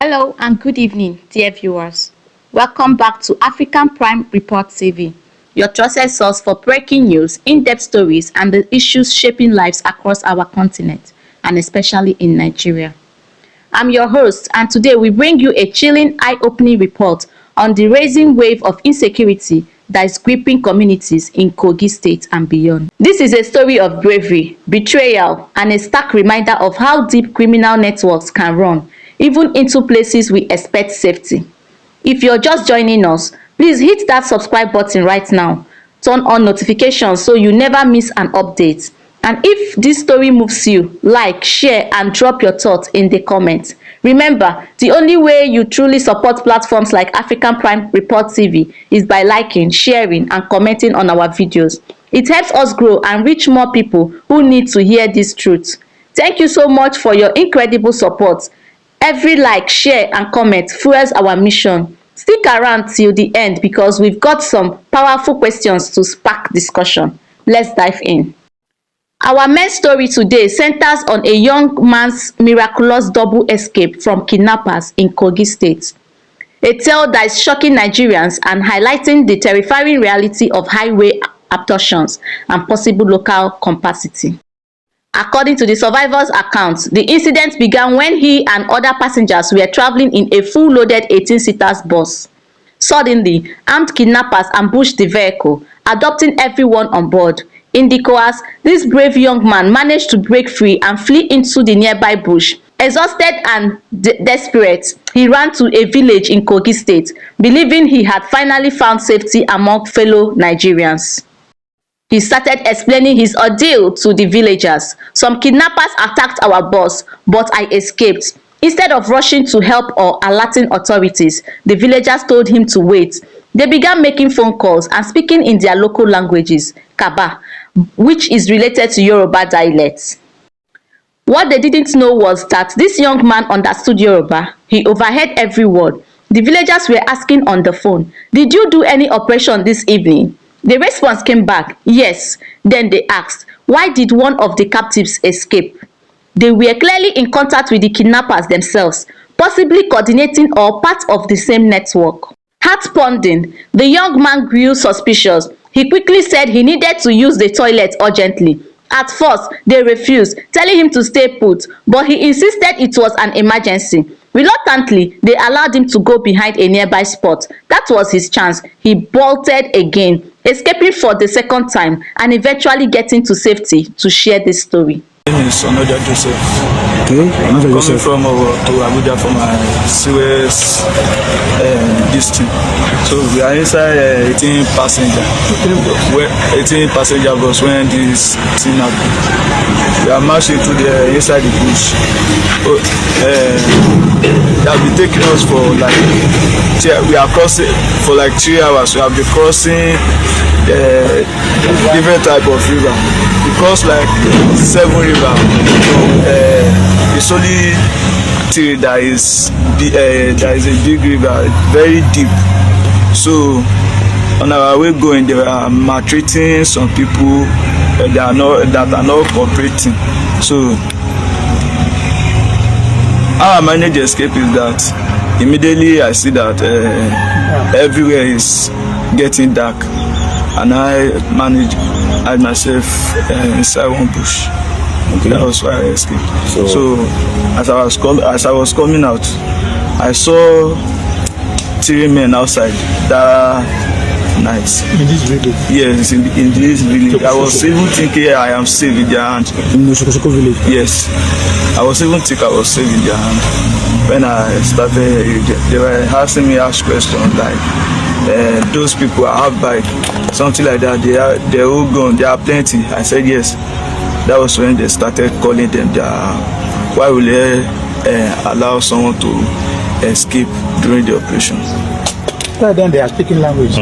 Hello and good evening, dear viewers. Welcome back to African Prime Report TV, your trusted source for breaking news, in-depth stories, and the issues shaping lives across our continent, and especially in Nigeria. I'm your host, and today we bring you a chilling, eye-opening report on the rising wave of insecurity that is gripping communities in Kogi State and beyond. This is a story of bravery, betrayal, and a stark reminder of how deep criminal networks can run, even into places we expect safety. If you're just joining us, please hit that subscribe button right now. Turn on notifications so you never miss an update. And if this story moves you, like, share, and drop your thoughts in the comments. Remember, the only way you truly support platforms like African Prime Report TV is by liking, sharing, and commenting on our videos. It helps us grow and reach more people who need to hear this truth. Thank you so much for your incredible support. Every like, share, and comment fuels our mission. Stick around till the end because we've got some powerful questions to spark discussion. Let's dive in. Our main story today centers on a young man's miraculous double escape from kidnappers in Kogi State. A tale that is shocking Nigerians and highlighting the terrifying reality of highway abductions and possible local complicity. According to the survivor's account, the incident began when he and other passengers were traveling in a full-loaded 18-seater bus. Suddenly, armed kidnappers ambushed the vehicle, abducting everyone on board. In the course, this brave young man managed to break free and flee into the nearby bush. Exhausted and desperate, he ran to a village in Kogi State, believing he had finally found safety among fellow Nigerians. He started explaining his ordeal to the villagers. Some kidnappers attacked our bus, but I escaped. Instead of rushing to help or alerting authorities, the villagers told him to wait. They began making phone calls and speaking in their local languages, Kaba, which is related to Yoruba dialects. What they didn't know was that this young man understood Yoruba. He overheard every word. The villagers were asking on the phone, "Did you do any operation this evening?" The response came back, "Yes." Then they asked, "Why did one of the captives escape?" They were clearly in contact with the kidnappers themselves, possibly coordinating or part of the same network. Heart-pounding, the young man grew suspicious. He quickly said he needed to use the toilet urgently. At first, they refused, telling him to stay put, but he insisted it was an emergency. Reluctantly, they allowed him to go behind a nearby spot. That was his chance. He bolted again, escaping for the second time and eventually getting to safety to share this story. My name is Onoja Joseph. Okay, I'm coming from to Abuja for my COS district. So we are inside 18 passenger. 18 passenger bus when this thing happened. We are marching to the inside the bush. They have been taking us for like we are crossing for like 3 hours. We have been crossing different type of river. We cross like 7 rivers. It's only till there is a big river, very deep. So on our way going, they are maltreating some people that are not cooperating. So how I manage to escape is that immediately I see that everywhere is getting dark, and I manage myself inside one bush. Okay. That was why I escaped. So as I was coming out, I saw 3 men outside that night. In this village? Yes, in this village. I was even thinking I am safe in their hand. In the Shokosoko village? Yes. I was even thinking I was safe in their hand. When I started, they were asking me questions like, those people have bike, something like that. They're all gone. There are plenty. I said yes. That was when they started calling them. Why will they allow someone to escape during the operation? Then they are speaking language.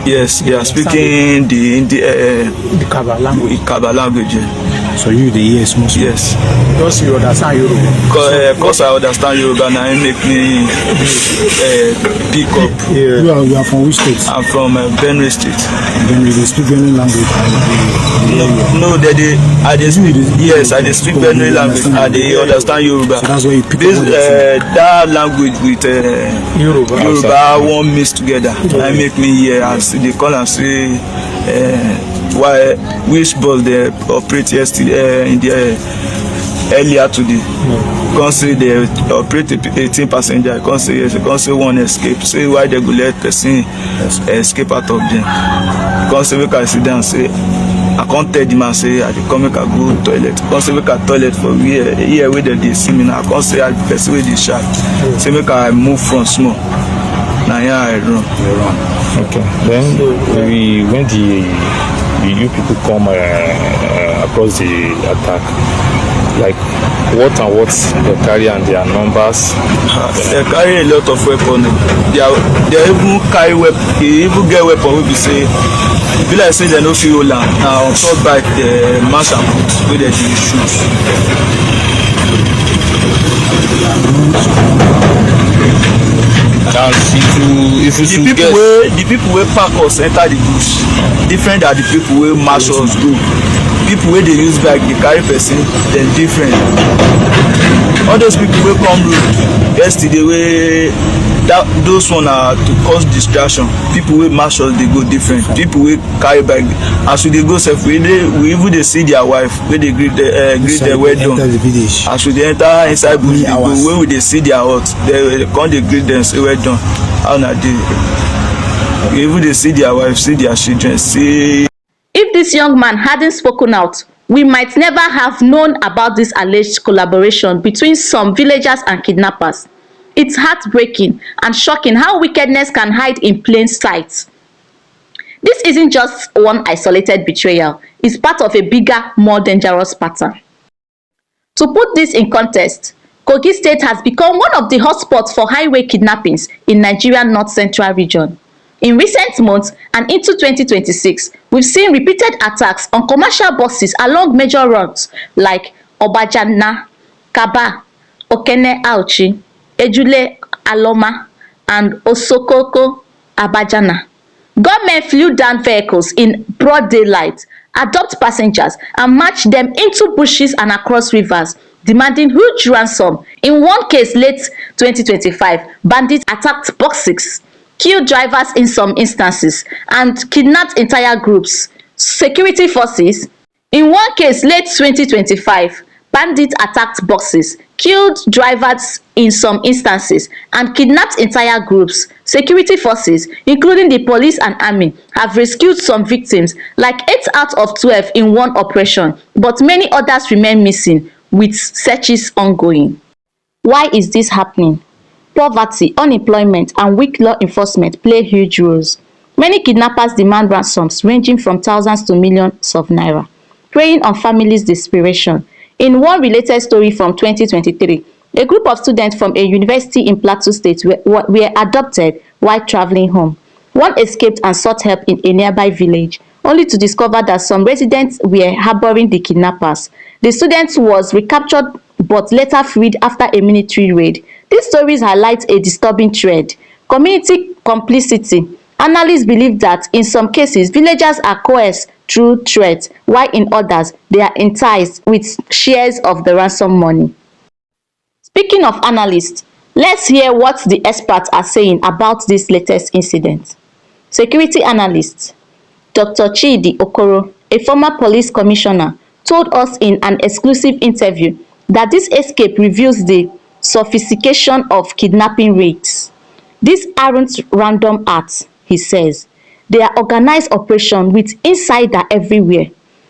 Yes, they are speaking the Kaba language. Kaba language. So you the yes most. Yes. Because you understand Yoruba. Because I understand Yoruba now, it make me pick up. Yeah. You are from which state? I'm from Benue State. Then you speak Benue language. No, I dey speak. Yes, I dey speak Benue language. I dey understand Yoruba. So that's why you pick this up that language with Yoruba one mix together. I make me hear as they call and say why which bus they operate yesterday in the earlier today. Come say they operate 18 passenger. Come say yes. Come say one escape. Say why they go let person escape out of them. Come say we can sit down. Say I can't tell the man say I dey come make I go toilet. Come say make I toilet for here where they see me now. I can't say I person wey dey sharp. Say make I move from small. Now here I run. Okay. Then when you people come across the attack, like what they carry and their numbers? They carry a lot of weapons. They even carry weapon. They even get weapon wey be say e be like say they no fit hold am. Na on top bike the mash am put wey they dey shoot. And if you should guess, the people wey pack us enter the bush different than the people wey march us go. People wey dey use bike dey carry person dem different. All those people wey come road yesterday wey those one na to cause distraction. People wey march us dey go different. People wey carry bike as we dey go sef we even dey see their wife wey dey greet them well done. As we dey enter inside bush dey go wey we dey see their hut they come dey greet them say well done. How una dey? We even dey see their wife, see their children, see. If this young man hadn't spoken out, we might never have known about this alleged collaboration between some villagers and kidnappers. It's heartbreaking and shocking how wickedness can hide in plain sight. This isn't just one isolated betrayal, it's part of a bigger, more dangerous pattern. To put this in context, Kogi State has become one of the hotspots for highway kidnappings in Nigeria's North Central region. In recent months and into 2026, we've seen repeated attacks on commercial buses along major roads like Obajana, Kaba, Okene Auchi, Ejule Aloma, and Osokoko Abajana. Government flew down vehicles in broad daylight, abduct passengers, and march them into bushes and across rivers, demanding huge ransom. In one case late 2025, bandits attacked buses, killed drivers in some instances, and kidnapped entire groups. Security forces. In one case late 2025, bandits attacked buses, killed drivers in some instances, and kidnapped entire groups. Security forces, including the police and army, have rescued some victims, like 8 out of 12 in one operation, but many others remain missing, with searches ongoing. Why is this happening? Poverty, unemployment, and weak law enforcement play huge roles. Many kidnappers demand ransoms ranging from thousands to millions of naira, preying on families' desperation. In one related story from 2023, a group of students from a university in Plateau State were adopted while traveling home. One escaped and sought help in a nearby village, only to discover that some residents were harboring the kidnappers. The student was recaptured but later freed after a military raid. These stories highlight a disturbing trend: community complicity. Analysts believe that in some cases, villagers are coerced through threats, while in others, they are enticed with shares of the ransom money. Speaking of analysts, let's hear what the experts are saying about this latest incident. Security analyst Dr. Chidi Okoro, a former police commissioner, told us in an exclusive interview that this escape reveals the sophistication of kidnapping raids. These aren't random acts, he says. They are organized operations with insiders everywhere,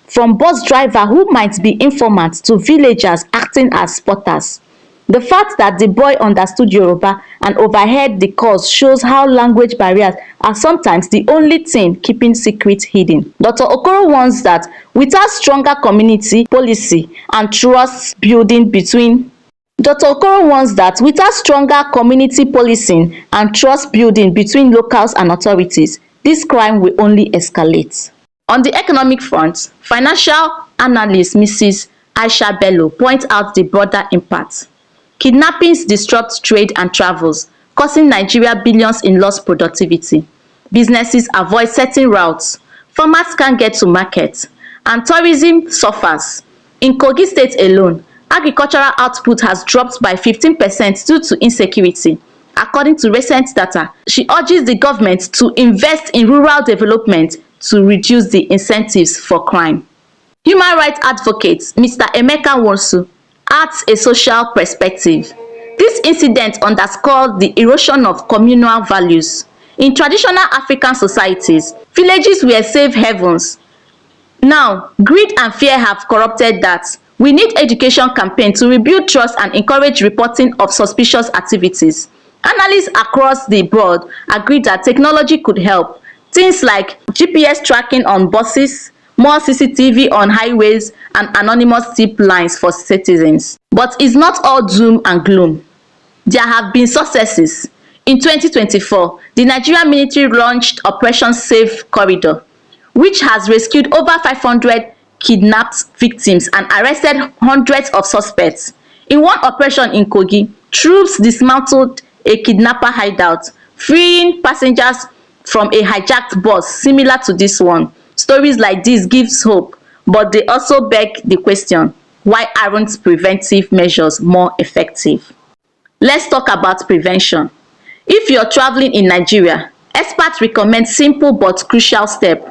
from bus drivers who might be informants to villagers acting as spotters. The fact that the boy understood Yoruba and overheard the calls shows how language barriers are sometimes the only thing keeping secrets hidden. Dr. Okoro warns that without stronger community policy and trust building between locals and authorities, this crime will only escalate. On the economic front, financial analyst Mrs. Aisha Bello points out the broader impact. Kidnappings disrupt trade and travels, costing Nigeria billions in lost productivity. Businesses avoid certain routes, farmers can't get to market, and tourism suffers. In Kogi State alone, agricultural output has dropped by 15% due to insecurity. According to recent data, she urges the government to invest in rural development to reduce the incentives for crime. Human rights advocate Mr. Emeka Nwosu adds a social perspective. This incident underscores the erosion of communal values. In traditional African societies, villages were safe havens. Now, greed and fear have corrupted that. We need education campaign to rebuild trust and encourage reporting of suspicious activities. Analysts across the board agree that technology could help. Things like GPS tracking on buses, more CCTV on highways, and anonymous tip lines for citizens. But it's not all doom and gloom. There have been successes. In 2024, the Nigerian military launched Operation Safe Corridor, which has rescued over 500 kidnapped victims and arrested hundreds of suspects. In one operation in Kogi, troops dismantled a kidnapper hideout, freeing passengers from a hijacked bus similar to this one. Stories like this gives hope, but they also beg the question, why aren't preventive measures more effective? Let's talk about prevention. If you're traveling in Nigeria, experts recommend simple but crucial steps.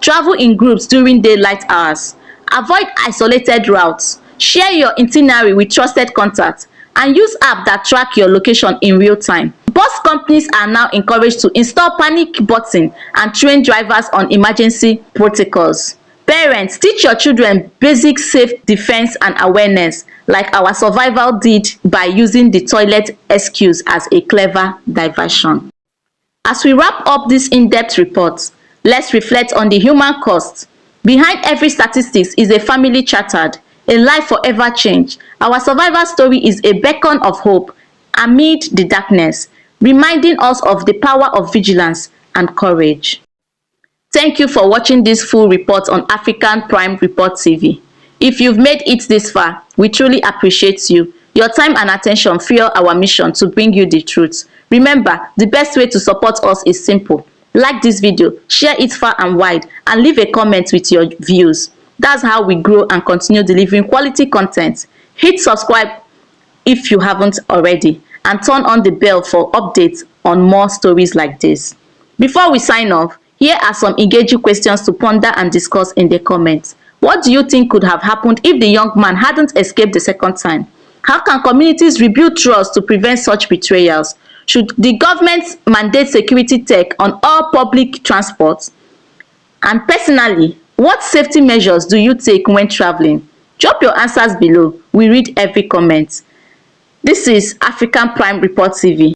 Travel in groups during daylight hours. Avoid isolated routes. Share your itinerary with trusted contacts and use apps that track your location in real time. Bus companies are now encouraged to install panic button and train drivers on emergency protocols. Parents, teach your children basic safe defense and awareness, like our survival did by using the toilet excuse as a clever diversion. As we wrap up this in-depth report, let's reflect on the human cost. Behind every statistics is a family chartered, a life forever changed. Our survival story is a beacon of hope amid the darkness, reminding us of the power of vigilance and courage. Thank you for watching this full report on African Prime Report TV. If you've made it this far, we truly appreciate you. Your time and attention fuel our mission to bring you the truth. Remember, the best way to support us is simple. Like this video, share it far and wide, and leave a comment with your views. That's how we grow and continue delivering quality content. Hit subscribe if you haven't already, and turn on the bell for updates on more stories like this. Before we sign off, here are some engaging questions to ponder and discuss in the comments. What do you think could have happened if the young man hadn't escaped the second time? How can communities rebuild trust to prevent such betrayals? Should the government mandate security tech on all public transport? And personally, what safety measures do you take when traveling? Drop your answers below. We read every comment. This is African Prime Report TV.